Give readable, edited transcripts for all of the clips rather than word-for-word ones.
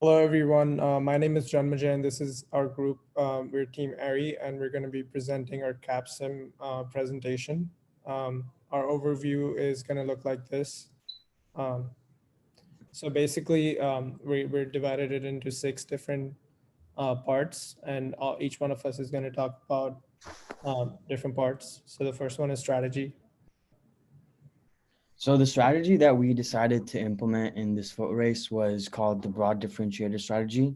Hello, everyone. My name is Janmaja, and this is our group. We're Team Erie, and we're going to be presenting our Capsim presentation. Our overview is going to look like this. Um, so basically, we're divided it into six different parts, and each one of us is going to talk about different parts. So the first one is strategy. So the strategy that we decided to implement in this foot race was called the broad differentiator strategy.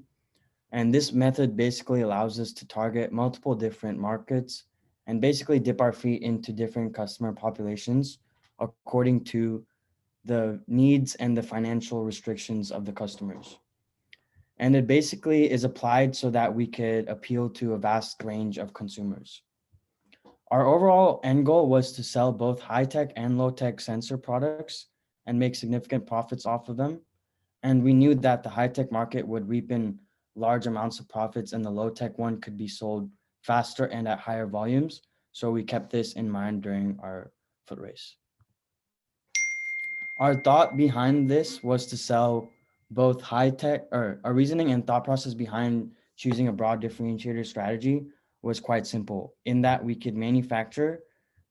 And this method basically allows us to target multiple different markets and basically dip our feet into different customer populations according to the needs and the financial restrictions of the customers. And it basically is applied so that we could appeal to a vast range of consumers. Our overall end goal was to sell both high tech and low tech sensor products and make significant profits off of them. And we knew that the high tech market would reap in large amounts of profits and the low tech one could be sold faster and at higher volumes. So we kept this in mind during our foot race. Our thought behind this was to sell both high tech, or our reasoning and thought process behind choosing a broad differentiator strategy was quite simple in that we could manufacture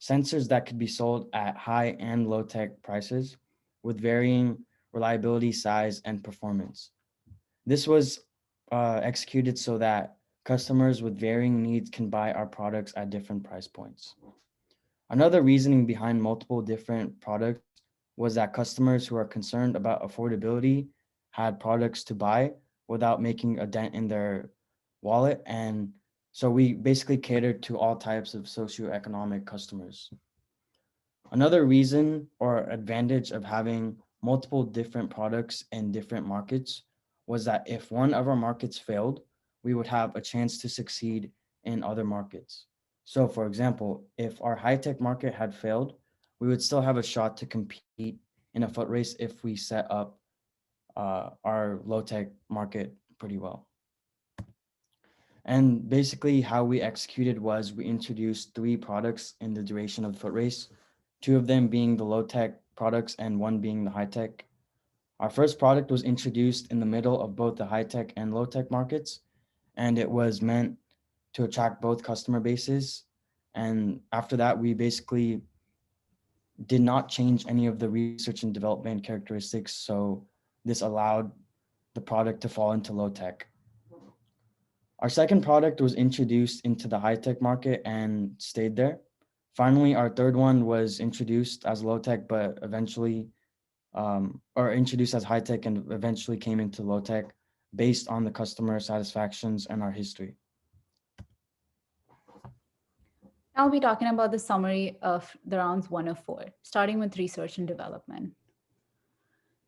sensors that could be sold at high and low tech prices with varying reliability, size, and performance. This was executed so that customers with varying needs can buy our products at different price points. Another reasoning behind multiple different products was that customers who are concerned about affordability had products to buy without making a dent in their wallet. And so we basically catered to all types of socioeconomic customers. Another reason or advantage of having multiple different products in different markets was that if one of our markets failed, we would have a chance to succeed in other markets. So, for example, if our high tech market had failed, we would still have a shot to compete in a foot race if we set up our low tech market pretty well. And basically, how we executed was we introduced three products in the duration of the foot race, two of them being the low tech products and one being the high tech. Our first product was introduced in the middle of both the high tech and low tech markets, and it was meant to attract both customer bases. And after that, we basically did not change any of the research and development characteristics. So this allowed the product to fall into low tech. Our second product was introduced into the high tech market and stayed there. Finally, our third one was introduced as low tech, but eventually, or introduced as high tech and eventually came into low tech based on the customer satisfactions and our history. Now I'll be talking about the summary of the rounds 1 of 4, starting with research and development.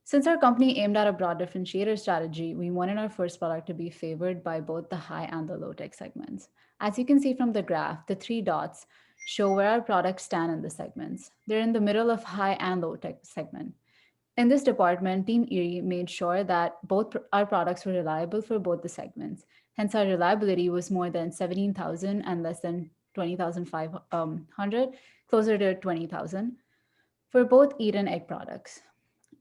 Since our company aimed at a broad differentiator strategy, we wanted our first product to be favored by both the high and the low tech segments. As you can see from the graph, the three dots show where our products stand in the segments. They're in the middle of high and low tech segment. In this department, Team Erie made sure that our products were reliable for both the segments. Hence, our reliability was more than 17,000 and less than 20,500, closer to 20,000 for both Eat and Egg products.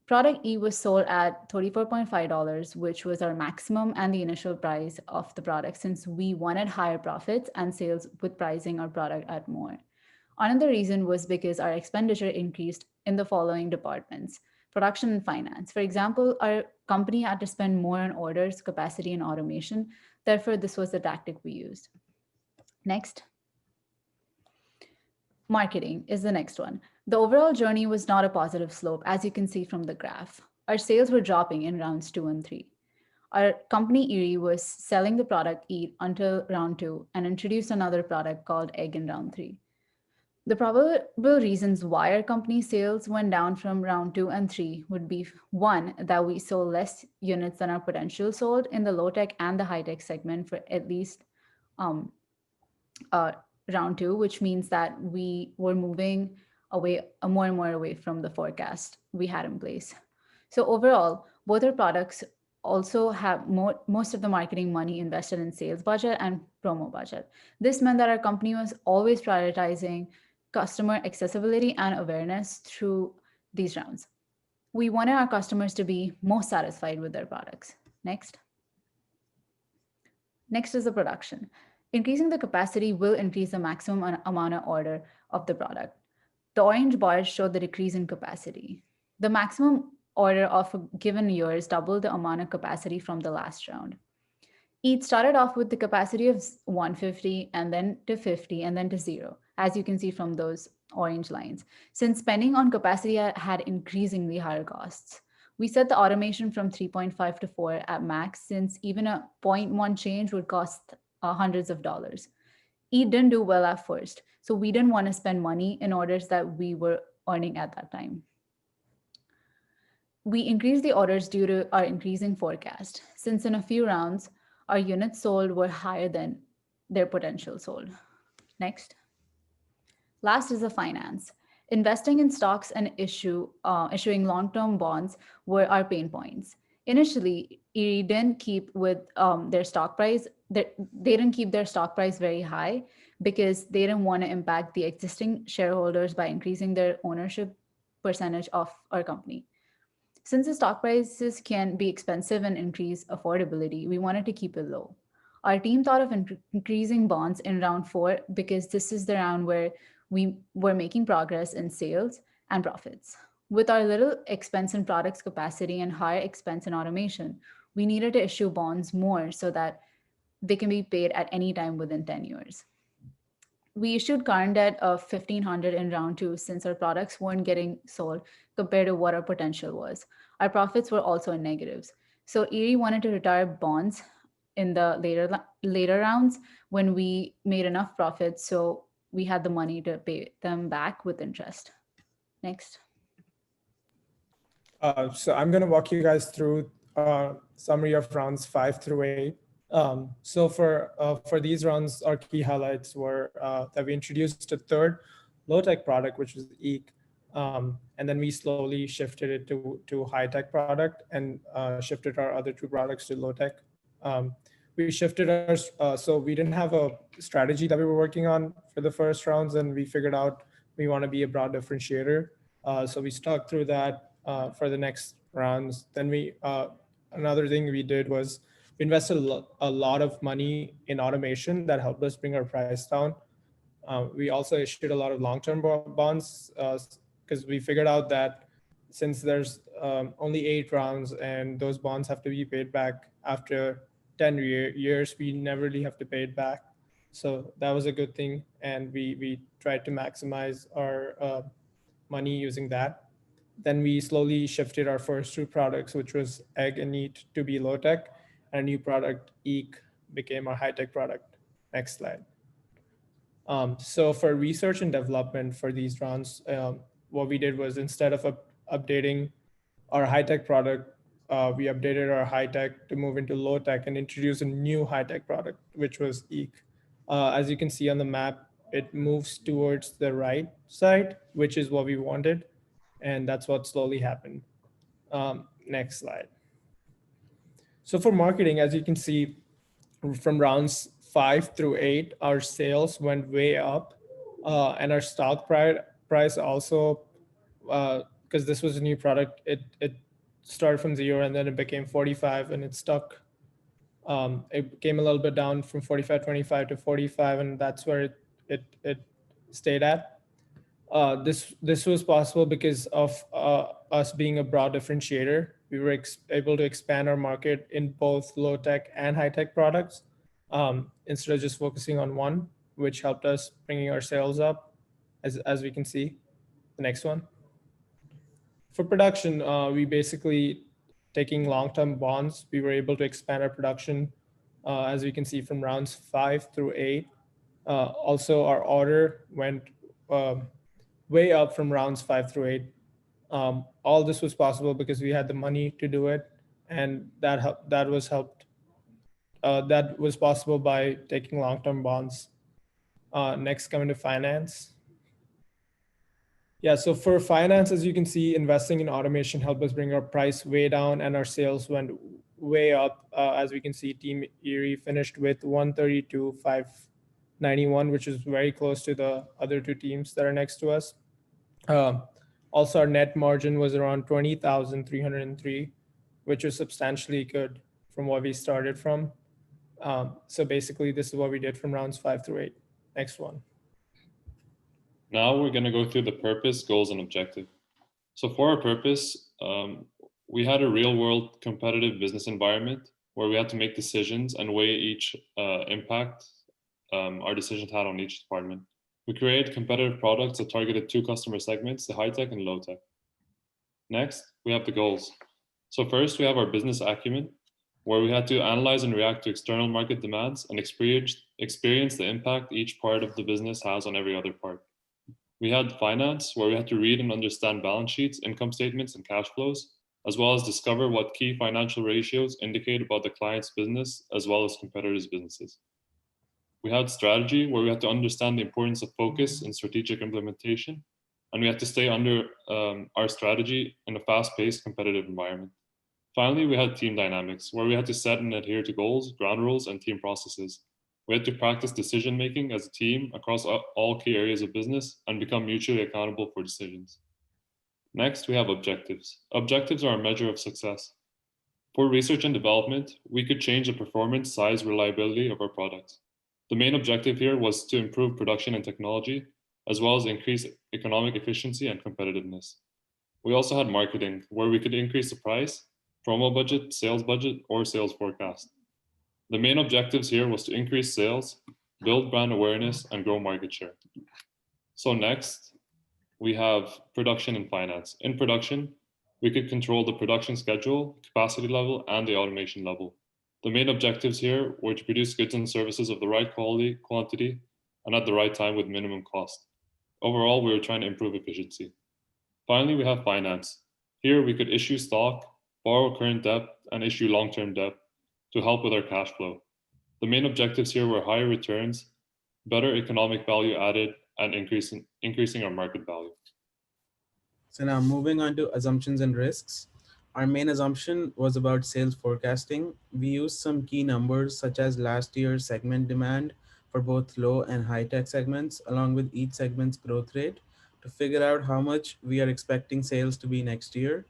Product E was sold at $34.5, which was our maximum and the initial price of the product since we wanted higher profits and sales with pricing our product at more. Another reason was because our expenditure increased in the following departments: production and finance. For example, our company had to spend more on orders, capacity, and automation. Therefore, this was the tactic we used. Next. Marketing is the next one. The overall journey was not a positive slope, as you can see from the graph. Our sales were dropping in rounds 2 and 3. Our company Erie was selling the product Eat until round 2 and introduced another product called Egg in round 3. The probable reasons why our company sales went down from round 2 and 3 would be one, that we sold less units than our potential sold in the low tech and the high tech segment for at least um, uh, round 2, which means that we were moving away more and more away from the forecast we had in place. So overall, both our products also have most of the marketing money invested in sales budget and promo budget. This meant that our company was always prioritizing customer accessibility and awareness through these rounds. We wanted our customers to be most satisfied with their products. Next. Next is the production. Increasing the capacity will increase the maximum amount of order of the product. The orange bars show the decrease in capacity. The maximum order of a given year is double the amount of capacity from the last round. It started off with the capacity of 150 and then to 50 and then to zero, as you can see from those orange lines. Since spending on capacity had increasingly higher costs, we set the automation from 3.5 to 4 at max, since even a zero point 0.1 change would cost hundreds of dollars. It didn't do well at first, so we didn't want to spend money in orders that we were earning at that time. We increased the orders due to our increasing forecast, since in a few rounds, our units sold were higher than their potential sold. Next. Last is the finance. Investing in stocks and issuing long-term bonds were our pain points. Initially, Erie didn't keep with their stock price. They didn't keep their stock price very high because they didn't want to impact the existing shareholders by increasing their ownership percentage of our company. Since the stock prices can be expensive and increase affordability, we wanted to keep it low. Our team thought of increasing bonds in round four because this is the round where we were making progress in sales and profits. With our little expense in products capacity and higher expense in automation, we needed to issue bonds more so that they can be paid at any time within 10 years. We issued current debt of 1500 in round two since our products weren't getting sold compared to what our potential was. Our profits were also in negatives. So Erie wanted to retire bonds in the later rounds when we made enough profits, so we had the money to pay them back with interest. Next. So I'm going to walk you guys through summary of rounds 5 through 8. So for these rounds, our key highlights were that we introduced a third low-tech product, which was EEC, and then we slowly shifted it to high-tech product and shifted our other two products to low-tech. We shifted our, so we didn't have a strategy that we were working on for the first rounds, and we figured out we want to be a broad differentiator. So we stuck through that for the next rounds. Then another thing we did was we invested a lot of money in automation that helped us bring our price down. We also issued a lot of long-term bonds because we figured out that since there's only 8 rounds and those bonds have to be paid back after 10 years, we never really have to pay it back. So that was a good thing. And we tried to maximize our money using that. Then we slowly shifted our first two products, which was egg and meat, to be low tech. And a new product, EEC, became our high tech product. Next slide. So for research and development for these rounds, what we did was instead of updating our high tech product, we updated our high tech to move into low tech and introduce a new high tech product, which was EEC. As you can see on the map, it moves towards the right side, which is what we wanted. And that's what slowly happened. Next slide. So for marketing, as you can see, from rounds 5 through 8, our sales went way up, and our stock price also, because this was a new product, it started from 0 and then it became 45 and it stuck. It came a little bit down from 45.25 to 45, and that's where it stayed at. This was possible because of us being a broad differentiator. We were able to expand our market in both low tech and high tech products instead of just focusing on one, which helped us bringing our sales up, as we can see. The next one. For production, we basically taking long-term bonds, we were able to expand our production, as we can see from rounds 5 through 8. Also, our order went way up from rounds 5 through 8. All this was possible because we had the money to do it, and that was possible by taking long-term bonds. Next, coming to finance. Yeah, so for finance, as you can see, investing in automation helped us bring our price way down, and our sales went way up. As we can see, Team Erie finished with 132,591, which is very close to the other two teams that are next to us. Also, our net margin was around 20,303, which was substantially good from what we started from. So basically, this is what we did from rounds 5 through 8. Next one. Now we're going to go through the purpose, goals, and objective. So for our purpose, we had a real-world competitive business environment where we had to make decisions and weigh each impact our decisions had on each department. We created competitive products that targeted two customer segments, the high-tech and low-tech. Next, we have the goals. So first, we have our business acumen, where we had to analyze and react to external market demands and experience the impact each part of the business has on every other part. We had finance, where we had to read and understand balance sheets, income statements, and cash flows, as well as discover what key financial ratios indicate about the client's business as well as competitors' businesses. We had strategy, where we had to understand the importance of focus and strategic implementation, and we had to stay under our strategy in a fast-paced competitive environment. Finally, we had team dynamics, where we had to set and adhere to goals, ground rules, and team processes. We had to practice decision making as a team across all key areas of business and become mutually accountable for decisions. Next, we have objectives. Objectives are a measure of success. For research and development, we could change the performance, size, reliability of our products. The main objective here was to improve production and technology, as well as increase economic efficiency and competitiveness. We also had marketing, where we could increase the price, promo budget, or sales forecast. The main objectives here was to increase sales, build brand awareness, and grow market share. So next, we have production and finance. In production, we could control the production schedule, capacity level, and the automation level. The main objectives here were to produce goods and services of the right quality, quantity, and at the right time with minimum cost. Overall, we were trying to improve efficiency. Finally, we have finance. Here, we could issue stock, borrow current debt, and issue long-term debt to help with our cash flow. The main objectives here were higher returns, better economic value added, and increasing our market value. So now moving on to assumptions and risks. Our main assumption was about sales forecasting. We used some key numbers such as last year's segment demand for both low and high tech segments, along with each segment's growth rate to figure out how much we are expecting sales to be next year.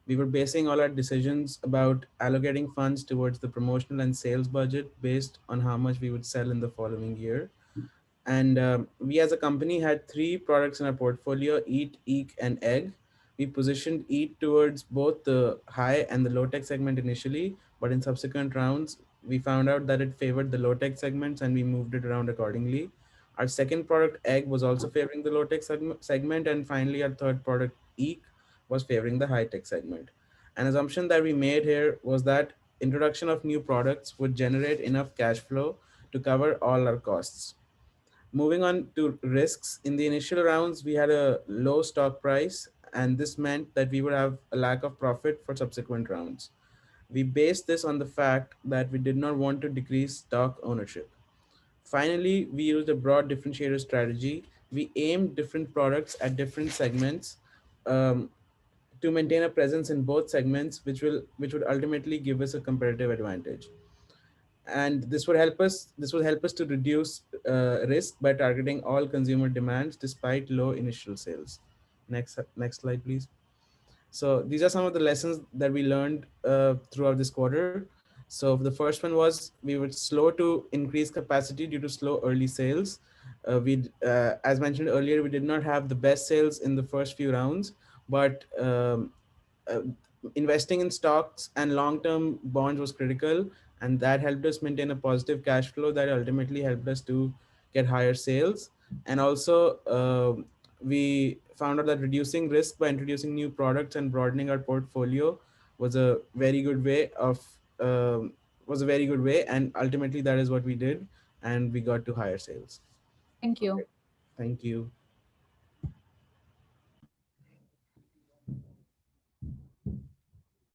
We were basing all our decisions about allocating funds towards the promotional and sales budget based on how much we would sell in the following year. And we as a company had three products in our portfolio: Eat, Eek, and Egg. We positioned Eat towards both the high and the low tech segment initially, but in subsequent rounds, we found out that it favored the low tech segments and we moved it around accordingly. Our second product, Egg, was also favoring the low tech segment. And finally, our third product, Eek, was favoring the high tech segment. An assumption that we made here was that introduction of new products would generate enough cash flow to cover all our costs. Moving on to risks, in the initial rounds, we had a low stock price, and this meant that we would have a lack of profit for subsequent rounds. We based this on the fact that we did not want to decrease stock ownership. Finally, we used a broad differentiator strategy. We aimed different products at different segments um, to maintain a presence in both segments, which would ultimately give us a competitive advantage. And this will help us to reduce risk by targeting all consumer demands despite low initial sales. Next slide, please. So these are some of the lessons that we learned throughout this quarter. So the first one was we were slow to increase capacity due to slow early sales. As mentioned earlier, we did not have the best sales in the first few rounds, but uh, investing in stocks and long-term bonds was critical, and that helped us maintain a positive cash flow that ultimately helped us to get higher sales. And also, we found out that reducing risk by introducing new products and broadening our portfolio was a very good way of and ultimately that is what we did, and we got to higher sales. Thank Okay. you. Thank you.